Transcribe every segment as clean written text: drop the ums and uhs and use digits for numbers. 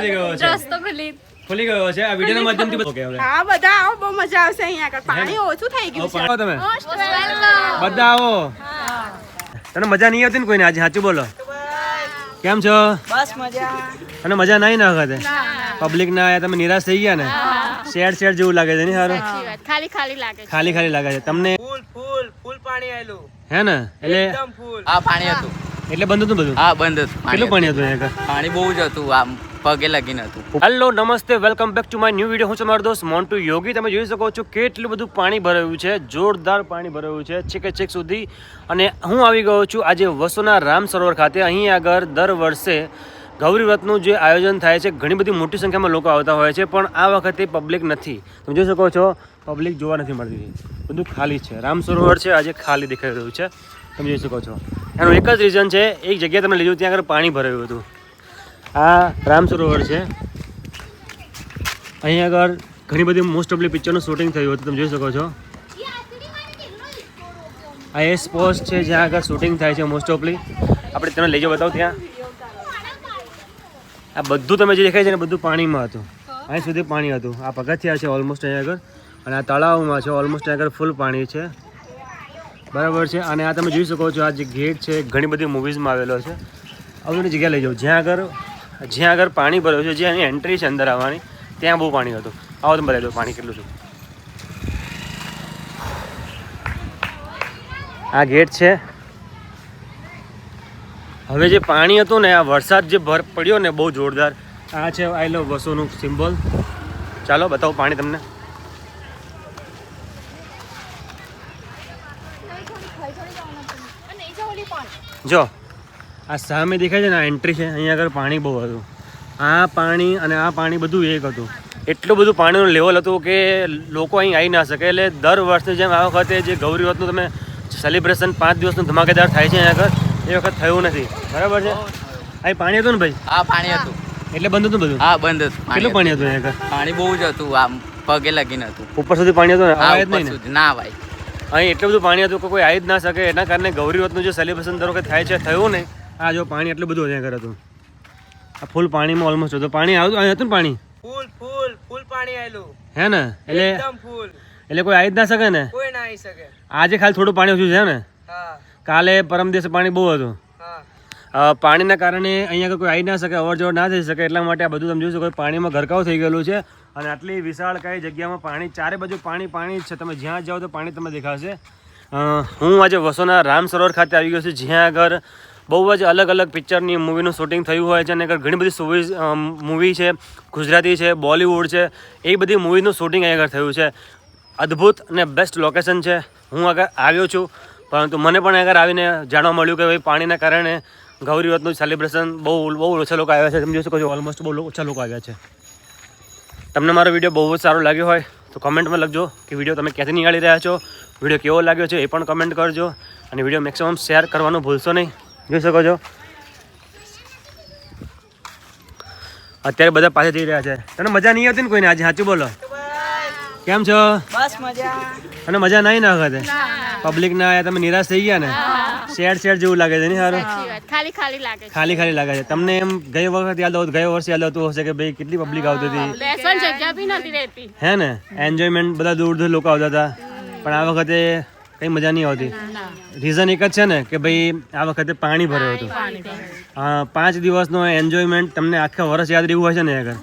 ખુલી ગયો છે આ વિડિયોના માધ્યમથી ઓકે હવે હા બધા આવો બહુ મજા આવશે અહીંયા આગળ પાણી ઓછું થઈ ગયું છે તમે બધા આવો તને મજા નહીં આવતી ને કોઈને આજે સાચું બોલો કેમ છો બસ મજા અને મજા નહીં ના વખતે પબ્લિક ના આયા તમે નિરાશ થઈ ગયા ને શેડ જેવું લાગે છે ને સારું ખાલી લાગે છે તમને ફૂલ પાણી આવેલું હે ને એટલે એકદમ ફૂલ હા પાણી હતું એટલે બંધ હતું બધું હા બંધ હતું કેટલું પાણી હતું અહીંયા પાણી બહુ જ હતું આમ પગે લગીને હતું હેલો નમસ્તે welcome back to my new video હું છું તમારો દોસ્ત મોન્ટુ યોગી તમે જોઈ શકો છો કેટલું બધું પાણી ભરાયું છે જોરદાર પાણી ભરાયું છે છેક સુધી અને હું આવી ગયો છું આજે વસોના રામ સરોવર ખાતે અહીં આગળ દર વર્ષે ગૌરી વ્રતનું જે આયોજન થાય છે ઘણી બધી મોટી સંખ્યામાં લોકો આવતા હોય છે પણ આ વખતે પબ્લિક નથી તમે જોઈ શકો છો પબ્લિક જોવા નથી મળતી બધું ખાલી છે રામ સરોવર છે આજે ખાલી દેખાઈ રહ્યું છે તમે જોઈ શકો છો એનું એક જ રીઝન છે એક જગ્યાએ તમે લીધું ત્યાં આગળ પાણી ભરાયું હતું આ રામ સરોવર છે અહીં આગળ ઘણી બધી મોસ્ટ ઓફલી પિક્ચરનું શૂટિંગ થયું હતું તમે જોઈ શકો છો આ એ સ્પોટ છે જ્યાં આગળ શૂટિંગ થાય છે મોસ્ટ ઓફલી આપણે તમને લઈ જાઓ બતાવો ત્યાં આ બધું તમે જે દેખાય છે ને બધું પાણીમાં હતું અહીં સુધી પાણી હતું આ પગથિયા છે ઓલમોસ્ટ અહીં આગળ અને આ તળાવમાં છે ઓલમોસ્ટ અહીં આગળ ફૂલ પાણી છે બરાબર છે અને આ તમે જોઈ શકો છો આ જે ગેટ છે ઘણી બધી મૂવીઝમાં આવેલો છે આવી જગ્યા લઈ જાઓ જ્યાં આગળ પાણી ભર્યું છે જ્યાં એની એન્ટ્રી છે અંદર આવવાની ત્યાં બહુ પાણી હતું આવો તમે બતાવી દો પાણી કેટલું છે આ ગેટ છે હવે જે પાણી હતું ને આ વરસાદ જે પડ્યો ને બહુ જોરદાર આ છે આઈ લવ વસોનું સિમ્બોલ ચાલો બતાવો પાણી તમને જો આ સામે દેખાય છે ને આ એન્ટ્રી છે અહીંયા આગળ પાણી બહુ હતું આ પાણી અને આ પાણી બધું એક હતું એટલું બધું પાણીનું લેવલ હતું કે લોકો અહીં આવી ના શકે એટલે દર વર્ષની જેમ આ વખતે જે ગૌરી વ્રતનું તમે સેલિબ્રેશન 5 દિવસનું ધમાકેદાર થાય છે અહીંયા આગળ એ વખત થયું નથી બરાબર છે અહીં પાણી હતું ને ભાઈ હા પાણી હતું એટલે બંધ હતું બધું હા બંધ હતું કેટલું પાણી હતું અહીંયા આગળ પાણી બહુ જ હતું આમ પગે લગીને હતું ઉપર સુધી પાણી હતું ને હા આવે જ ઉપર નહીં ને સુધી ના ભાઈ અહીં એટલું બધું પાણી હતું કે કોઈ આવી જ ના શકે એના કારણે ગૌરી વ્રતનું જે સેલિબ્રેશન દર વખતે થાય છે થયું ને આ જો પાણી એટલું બધું અહીંયા આગળ હતું આ ફૂલ પાણીમાં ઓલમોસ્ટ હતું પાણી આવ્યું અહીં હતું ને પાણી ફૂલ પાણી આવેલું હે ને એટલે એકદમ ફૂલ એટલે કોઈ આવી જ ના શકે ને કોઈ ના આવી શકે આજે ખાલી થોડું પાણી ઓછું છે ને હા કાલે પરમ દિવસે પાણી બહુ હતું હા પાણીના કારણે અહીંયા કોઈ આવી ના શકે અવર જવર ના થઈ શકે એટલા માટે આ બધું તમે જોઈ શકો પાણીમાં ગરકાવ થઈ ગયેલું છે અને આટલી વિશાળ કઈ જગ્યામાં પાણી ચારે બાજુ પાણી જ છે તમે જ્યાં જાઓ તો પાણી તમને દેખાશે હું આજે વસોના રામ સરોવર ખાતે આવી ગયો છું જ્યાં આગળ બહુ જ અલગ અલગ પિક્ચરની મૂવીનું શૂટિંગ થયું હોય છે અને આગળ ઘણી બધી મૂવી છે ગુજરાતી છે બોલિવૂડ છે એ બધી મૂવીનું શૂટિંગ અહીં આગળ થયું છે અદ્ભુત અને બેસ્ટ લોકેશન છે હું આગળ આવ્યો છું પરંતુ મને પણ આગળ આવીને જાણવા મળ્યું કે ભાઈ પાણીના કારણે ગૌરી વ્રતનું સેલિબ્રેશન બહુ ઓછા લોકો આવ્યા છે તમે જોઈ શકો છો ઓલમોસ્ટ બહુ ઓછા લોકો આવ્યા છે તમને મારો વિડીયો બહુ જ સારો લાગ્યો હોય તો કમેન્ટમાં લખજો કે વિડીયો તમે ક્યાંથી નિહાળી રહ્યા છો વિડીયો કેવો લાગ્યો છે એ પણ કમેન્ટ કરજો અને વિડીયો મેક્સિમમ શેર કરવાનું ભૂલશો નહીં જોઈ શકો છો અત્યારે બધા પાછા જઈ રહ્યા છે તને મજા નહીં આવતી ને કોઈને આજે સાચું બોલો કેમ છો બસ મજા અને મજા નહીં ના વખતે પબ્લિક ના આયા તમે નિરાશ થઈ ગયા ને શેડ જેવું લાગે છે ને સારું ખાલી લાગે છે તમને એમ ગઈ વખત યાદ આવતું ગયા વર્ષે યાદ આવતું હશે કે ભાઈ કેટલી પબ્લિક આવતી હતી હે ને એન્જોયમેન્ટ બધા દૂર લોકો આવતા હતા પણ આ વખતે કઈ મજા નહીં આવતી રીઝન એક જ છે ને કે ભાઈ આ વખતે પાણી ભર્યું હતું 5 દિવસનો એન્જોયમેન્ટ તમને આખા વર્ષ યાદ રહેવું હોય છે ને આગળ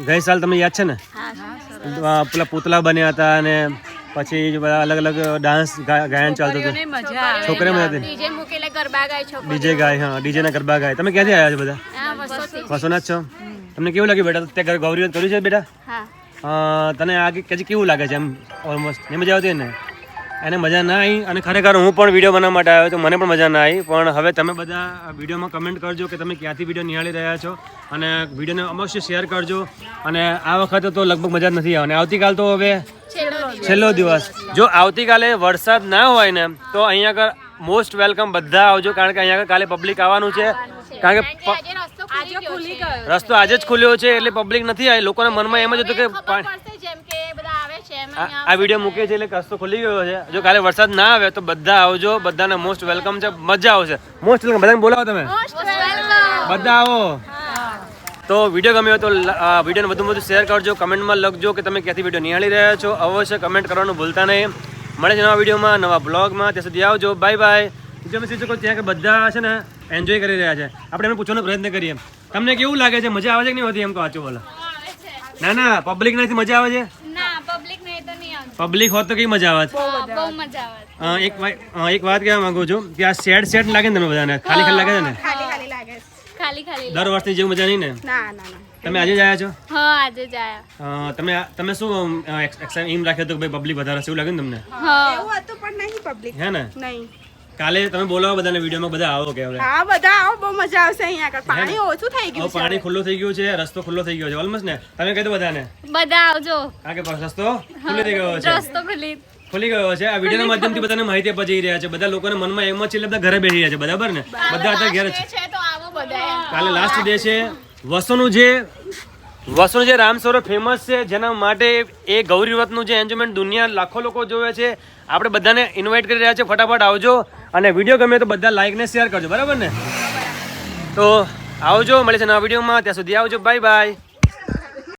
ગઈ સાલ તમને યાદ છે ને પેલા પૂતળા બન્યા હતા અને પછી બધા અલગ ડાન્સ ગાયન ચાલતું હતું છોકરી મજા હતી ડીજે ગાય હા ડીજે ના ગરબા ગાય તમે ક્યાંથી આવ્યા છો બધા વસોના જ છો તમને કેવું લાગ્યું બેટા ત્યાં ગૌરી વ્રત કર્યું છે બેટા તને આ પછી કેવું લાગે છે એમ ઓલમોસ્ટ એ મજા આવતી ને એને મજા ના આવી અને ખરેખર હું પણ વિડીયો બનાવવા માટે આવ્યો તો મને પણ મજા ના આવી પણ હવે તમે બધા વિડીયોમાં કમેન્ટ કરજો કે તમે ક્યાંથી વિડીયો નિહાળી રહ્યા છો અને વિડીયોને અવશ્ય શેર કરજો અને આ વખતે તો લગભગ મજા જ નથી આવવાની આવતીકાલ તો હવે છેલ્લો દિવસ જો આવતીકાલે વરસાદ ના હોય ને તો અહીંયા આગળ મોસ્ટ વેલકમ બધા આવજો કારણ કે અહીંયા આગળ કાલે પબ્લિક આવવાનું છે કારણ કે રસ્તો આજે જ ખુલ્યો છે એટલે પબ્લિક નથી આવી લોકોના મનમાં એમ જ હતું કે આ વિડીયો મૂકે છે એટલે રસ્તો ખુલી ગયો છે જો કાલે વરસાદ ના આવે તો બધા આવજો બધાને મોસ્ટ વેલકમ છે મજા આવશે મોસ્ટ વેલકમ બધાને બોલાવો તમે બધા આવો તો વિડીયો ગમ્યો તો વિડીયોને વધુ શેર કરજો, કમેન્ટમાં લખજો કે તમે ક્યાંથી વિડીયો નિહાળી રહ્યા છો. અવશ્ય કમેન્ટ કરવાનું ભૂલતા નહીં. મળે છે નવા વિડીયોમાં, નવા બ્લોગમાં. ત્યાં સુધી આવજો. Bye bye. બીજું અમે શીખો ત્યાં કે બધા છે ને એન્જોય કરી રહ્યા છે. આપણે એમને પૂછવાનો પ્રયત્ન કરીએ, તમને કેવું લાગે છે? મજા આવે છે કે નહીં હોતી? એમ કહો બોલો. ના ના, પબ્લિક નથી મજા આવે છે? પબ્લિક હોત તો કઈ મજા આવત? એક વાત કહેવા માંગુ છું કે આ સેડ લાગે ને તમને બધાને? ખાલી ખાલી લાગે છે ને? ખાલી ખાલી લાગે છે. દર વર્ષની જેવું મજા નહીં ને? ના ના ના. તમે આજે જ આવ્યા છો? હા આજે જ આયા. તમે શું એમ રાખ્યો હતો કે ભાઈ પબ્લિક વધારે હશે એવું લાગ્યું ને તમને? એવું હતું પણ નહીં પબ્લિક. હે ને? નહીં. કાલે તમે બોલાવો બધાને વિડીયોમાં, બધા આવો કે હા બધા આવો, બહુ મજા આવશે અહીંયા આગળ. પાણી ઓછું થઈ ગયું છે. પાણી ખુલ્લું થઈ ગયું છે, રસ્તો ખુલ્લો થઈ ગયો છે ઓલમોસ્ટ ને. તમે કહી દો બધાને બધા આવજો. હા કે રસ્તો ખુલ્લો થઈ ગયો છે, રસ્તો ખુલી ગયો છે. આ વિડીયોના માધ્યમથી બધાને માહિતી આપવા જઈ રહ્યા છે. બધા લોકોના મનમાં એમ જ છે એટલે બધા ઘરે બેસી રહ્યા છે, બરાબર ને? બધા અત્યારે ઘરે છે. છે તો આવો બધા. કાલે લાસ્ટ ડે છે. વસોનું જે રામ સરોવર ફેમસ છે, જેના માટે એ ગૌરી વ્રતનું જે એન્જોયમેન્ટ દુનિયા લાખો લોકો જોવે છે. આપણે બધાને ઇન્વાઇટ કરી રહ્યા છે, ફટાફટ આવજો. અને વિડીયો ગમે તો બધા લાઈક ને શેર કરજો, બરાબર ને? તો આવજો, મળે છે નવા વિડીયોમાં. ત્યાં સુધી આવજો. Bye bye.